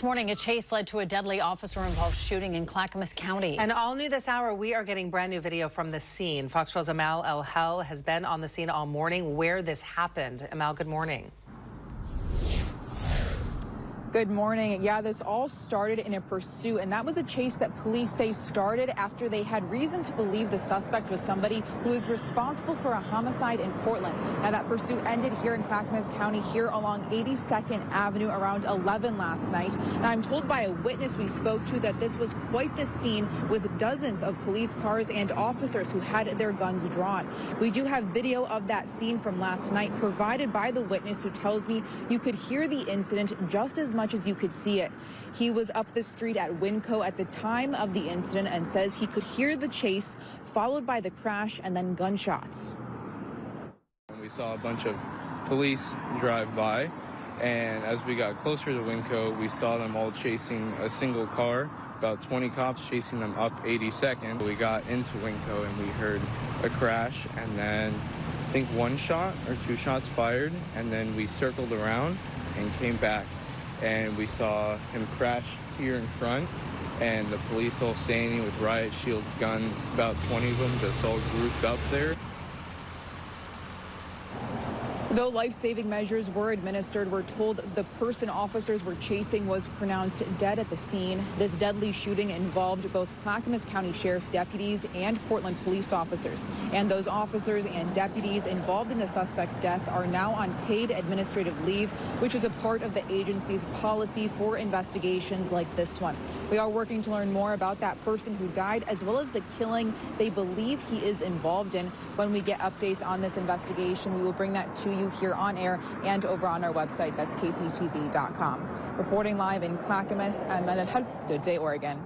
This morning, a chase led to a deadly officer-involved shooting in Clackamas County. And all new this hour, we are getting brand new video from the scene. Fox 12's Amal El-Hel has been on the scene all morning where this happened. Amal, good morning. Good morning. Yeah, this all started in a pursuit, and that was a chase that police say started after they had reason to believe the suspect was somebody who is responsible for a homicide in Portland. Now, that pursuit ended here in Clackamas County, here along 82nd Avenue around 11 last night. And I'm told by a witness we spoke to that this was quite the scene with dozens of police cars and officers who had their guns drawn. We do have video of that scene from last night provided by the witness, who tells me you could hear the incident just as much as you could see it. He was up the street at Winco at the time of the incident and says he could hear the chase followed by the crash and then gunshots. We saw a bunch of police drive by, and as we got closer to Winco, we saw them all chasing a single car, about 20 cops chasing them up 82nd. We got into Winco and we heard a crash, and then I think one shot or two shots fired, and then we circled around and came back. And we saw him crash here in front, and the police all standing with riot shields, guns, about 20 of them, just all grouped up there. Though life-saving measures were administered, we're told the person officers were chasing was pronounced dead at the scene. This deadly shooting involved both Clackamas County Sheriff's deputies and Portland police officers. And those officers and deputies involved in the suspect's death are now on paid administrative leave, which is a part of the agency's policy for investigations like this one. We are working to learn more about that person who died, as well as the killing they believe he is involved in. When we get updates on this investigation, we will bring that to you here on air and over on our website. That's kptv.com. Reporting live in Clackamas, I'm El-Hel. Good day, Oregon.